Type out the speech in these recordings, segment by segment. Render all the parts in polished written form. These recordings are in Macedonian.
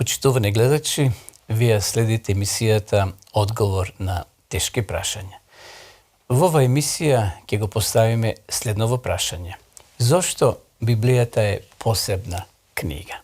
Почитувани гледачи, вие следите емисијата Одговор на тешки прашања. Во оваа емисија ќе го поставиме следново прашање. Зошто Библијата е посебна книга?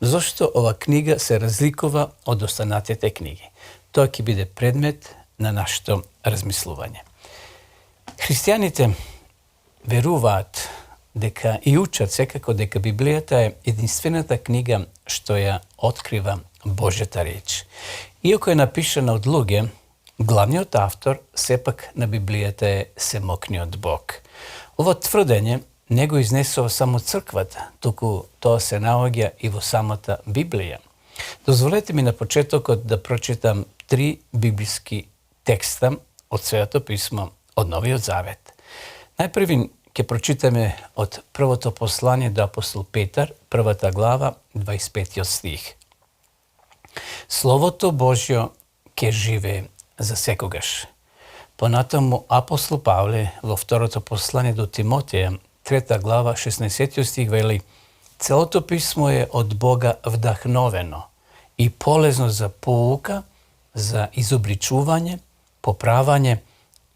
Зошто ова книга се разликува од останатите книги? Тоа ќе биде предмет на нашето размислување. Христијаните веруваат дека и учат секако дека Библијата е единствената книга што ја открива Божјата реч. Иако е напишана од луѓе, главниот автор сепак на Библијата е семокниот Бог. Ово тврдење не го изнесува само црквата, туку тоа се наоѓа и во самата Библија. Дозволете ми на почетокот да прочитам 3 библиски текста од Светото писмо од Новиот Завет. Најпрви ќе прочитаме од првото послание до апостол Петар, првата глава, 25 стих. Словото Божјо ќе живее за секогаш. Понатаму апостол Павле во второто послание до Тимотеја, 3 глава, 16 стих вели: Целото писмо е од Бога вдахновено и полезно за поука, за изобричување, поправање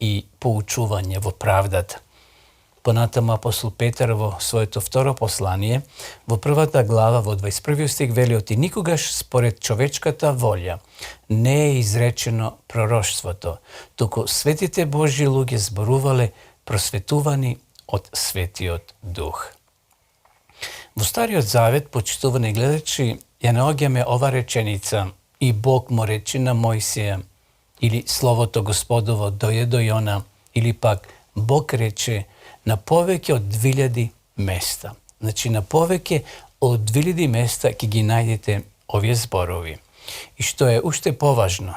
и поучување во правдата. Понатаму апостол Петар во своето второ послание, во првата глава, во 21 стих вели: Оти никогаш според човечката волја не е изречено пророштвото, туку светите Божји луѓе зборувале просветувани од Светиот Дух. Во Стариот Завет, почитувани гледачи, ја наоѓаме ова реченица: И Бог му рече на Мојсија, или Словото Господово дојде до Јона, или пак Бог рече на повеќе од 2000 места. Значи, на повеќе од 2000 места ќе ги најдете овие зборови. И што е уште поважно,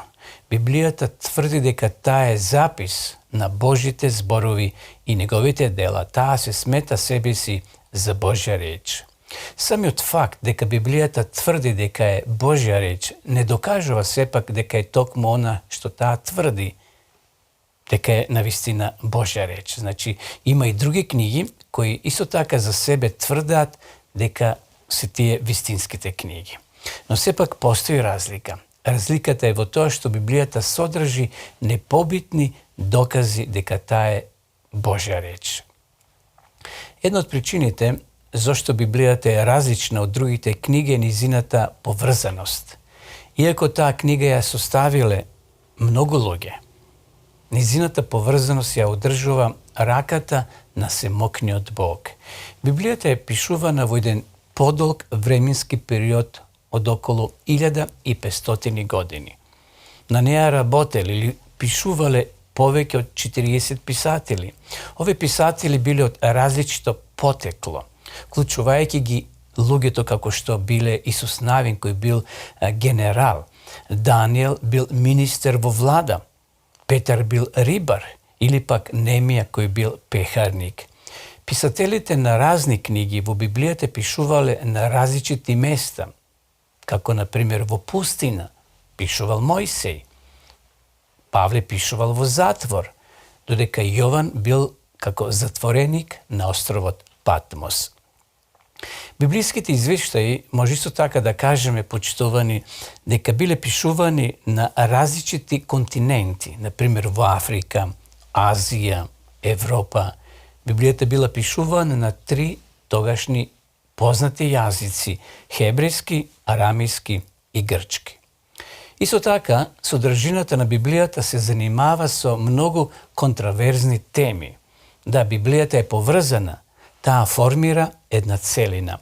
Библијата тврди дека таа е запис на Божите зборови и неговите дела. Таа се смета себе си за Божја реч. Самиот факт дека Библијата тврди дека е Божја реч не докажува сепак дека е токму она што таа тврди, дека е навистина Божја реч. Значи, има и други книги кои исто така за себе тврдаат дека се тие вистинските книги. Но сепак постои разлика. Разликата е во тоа што Библијата содржи непобитни докази дека таа е Божја реч. Една од причините зошто Библијата е различна од другите книги е низината поврзаност. Иако таа книга ја составиле многу луѓе, низината поврзаност ја одржува раката на семокниот Бог. Библијата е пишувана во еден подолг временски период од околу 1500 години. На неа работеле или пишувале повеќе од 40 писатели. Овие писатели биле од различито потекло, вклучувајќи ги луѓето како што биле Исус Навин, кој бил генерал, Даниел бил министер во влада, Петар бил рибар, или пак Немија кој бил пехарник. Писателите на разни книги во Библијата пишувале на различити места, како например во пустина пишувал Мојсей, Павле пишувал во затвор, додека Јован бил како затвореник на островот Патмос. Библиските извештаи може исто така да кажеме, почитувани, дека биле пишувани на различити континенти, например во Африка, Азија, Европа. Библијата била пишувана на 3 тогашни познати јазици: хебрејски, арамиски и грчки. Исто така, содржината на Библијата се занимава со многу контраверзни теми. Да, Библијата е поврзана, таа формира една целина.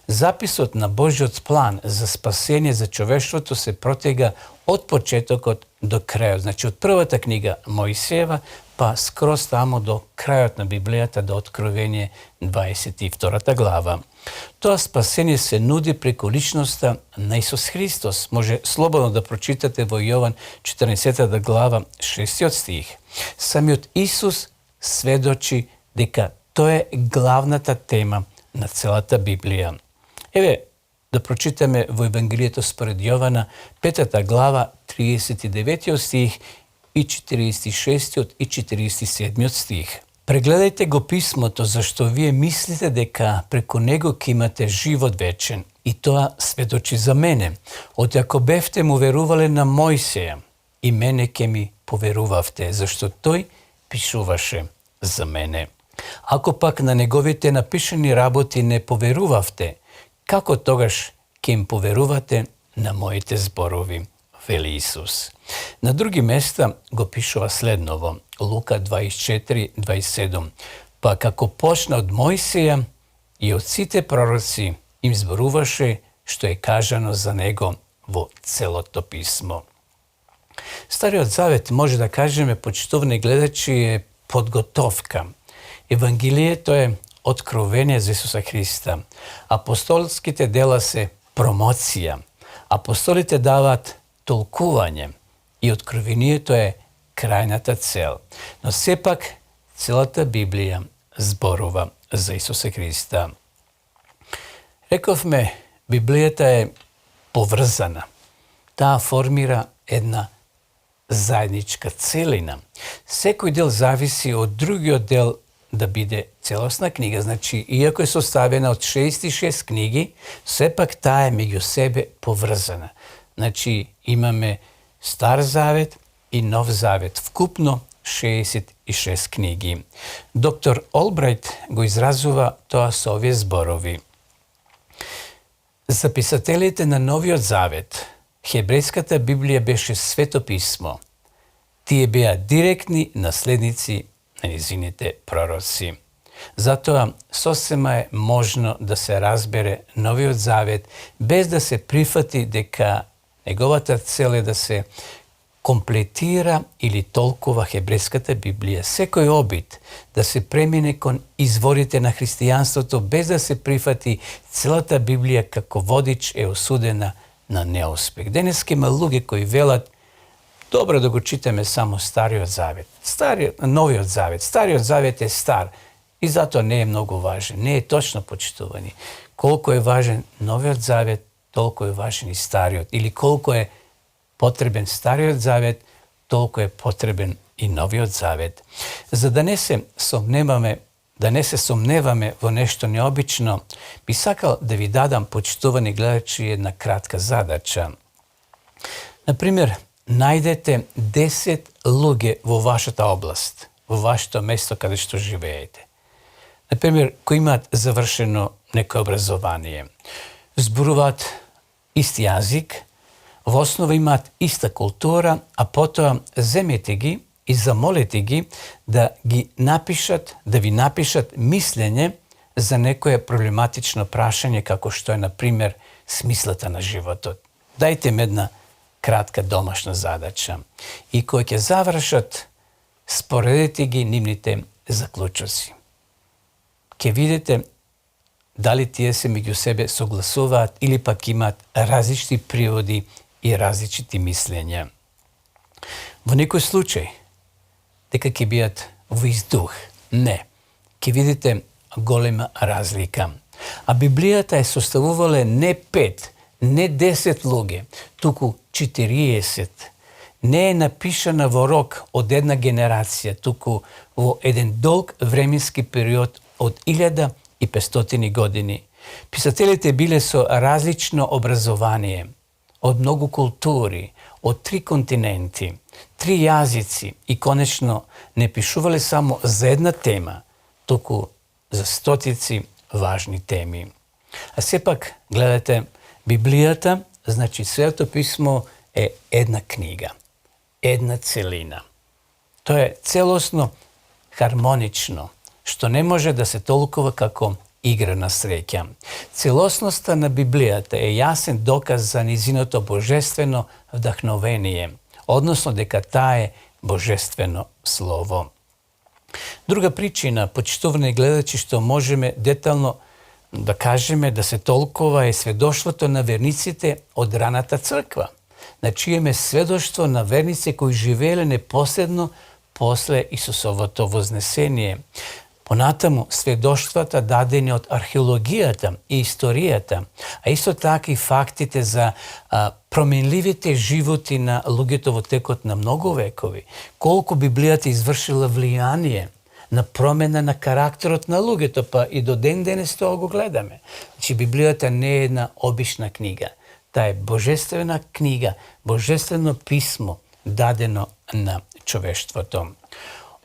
Записот на Божјиот план за спасение за човештвото се протега од почетокот до крајот. Значи, од првата книга Мојсеева, па скроз тамо до крајот на Библијата, до Откровение 22 глава. Тоа спасение се нуди преку личноста на Исус Христос. Може слободно да прочитате во Јован 14 глава 6 стих. Самиот Исус сведочи дека тоа е главната тема на целата Библија. Еве, да прочитаме во Евангелието според Јована, 5 глава, 39 стих и 46 и 47 стих. Прегледајте го писмото, зашто вие мислите дека преку него ќе имате живот вечен. И тоа сведочи за мене. Од ако бевте му верувале на Мојсеја, и мене ке ми поверувавте, зашто тој пишуваше за мене. Ако пак на неговите напишани работи не поверувавте, како тогаш ке им поверувате на моите зборови, вели Исус. На други места го пишува следново, Лука 24:27. Па како почна од Мојсеја и од сите пророци им зборуваше што е кажано за него во целото писмо. Стариот завет, може да кажеме, почитувани гледачи, е подготовка. Евангелието е откровение за Исуса Христа. Апостолските дела се промоција. Апостолите дават толкување и откровението е крајната цел. Но сепак целата Библија зборува за Исуса Христа. Рековме, Библијата е поврзана. Таа формира една заедничка целина. Секој дел зависи од другиот дел да биде целосна книга. Значи, иако е составена од 66 книги, сепак таа е меѓу себе поврзана. Значи, имаме Стар Завет и Нов Завет, вкупно 66 книги. Доктор Олбрајт го изразува тоа со овие зборови. За писателите на Новиот Завет, хебрејската Библија беше свето писмо. Тие беа директни наследници на низините пророци. Затоа сосема е можно да се разбере Новиот Завет без да се прифати дека неговата цел е да се комплетира или толкува хебрејската Библија. Секој обид да се премине кон изворите на христијанството без да се прифати целата Библија како водич е осудена на неуспех. Денеска има луѓе кои велат добро да го читаме само Стариот Завет. Новиот Завет. Стариот Завет е стар и затоа не е многу важен. Не е точно, почитувани. Колку е важен Новиот Завет, толку е важен и Стариот. Или колку е потребен Стариот Завет, толку е потребен и Новиот Завет. За да не се сомневаме во нешто необично, би сакал да ви дадам, почитувани гледачи, една кратка задача. Например, најдете 10 луѓе во вашата област, во вашето место каде што живеете. Например, кои имаат завршено некое образование, зборуваат исти јазик, во основа имаат иста култура, а потоа земете ги и замолете ги да ви напишат мислење за некое проблематично прашање како што е, например, смислата на животот. Дајте ме една кратка домашна задача. И кој ќе завршат, споредете ги нивните заклучоци. Ќе видите дали тие се меѓу себе согласуваат или пак имаат различни приводи и различити мислења. Во некој случај, дека ќе биат во издух. Не. Ќе видите голема разлика. А Библијата е составувале не 5, не 10 луѓе, туку 40. Не е напишана во рок од една генерација, туку во еден долг временски период од 1500 години. Писателите биле со различно образование, од многу култури, од 3 континенти, 3 јазици и конечно не пишувале само за една тема, туку за стотици важни теми. А сепак, гледате, Библијата, значи Свето писмо е една книга, една целина. Тоа е целосно хармонично, што не може да се толкува како игра на среќа. Целосноста на Библијата е јасен доказ за низиното божествено вдахновение, односно дека таа е божествено слово. Друга причина, почитувани гледачи, што можеме детално да кажеме да се толкува е сведоштвото на верниците од раната црква. Значи имаме сведоштво на верници кои живееле непосредно после Исусовото вознесение. Понатаму сведоштвата дадени од археологијата и историјата, а исто така и фактите за променливите животи на луѓето во текот на многу векови, колку Библијата извршила влијание на промена на карактерот на луѓето, па и до ден денес тоа го гледаме. Значи, Библијата не е една обична книга. Таа е божествена книга, божествено писмо, дадено на човештвото.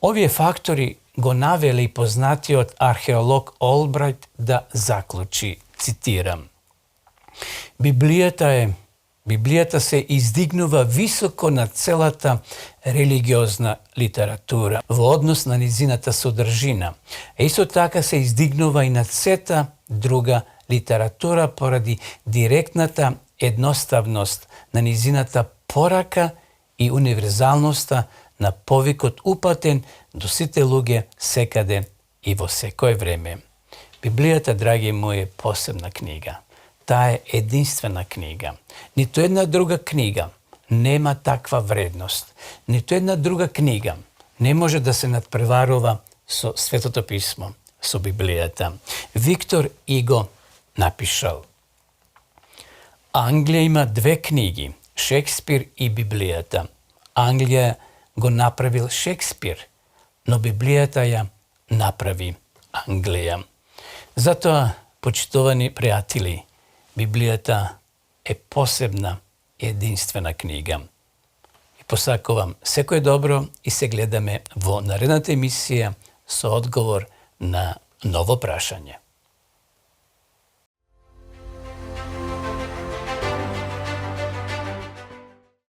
Овие фактори го навели и познатиот археолог Олбрайт да заклучи, цитирам: Библијата се издигнува високо на целата религиозна литература во однос на низината содржина. Исто така се издигнува и над сета друга литература поради директната едноставност на низината порака и универзалноста на повикот упатен до сите луѓе секаде и во секое време. Библијата, драги мои, е посебна книга. Таа е единствена книга. Ниту една друга книга нема таква вредност. Ниту една друга книга не може да се надпреварува со Светото писмо, со Библијата. Виктор Иго напишал: Англија има две книги, Шекспир и Библијата. Англија го направил Шекспир, но Библијата ја направи Англија. Затоа, почитувани пријатели, Библијата е посебна и единствена книга. И посакувам секое добро и се гледаме во наредната емисија со одговор на ново прашање.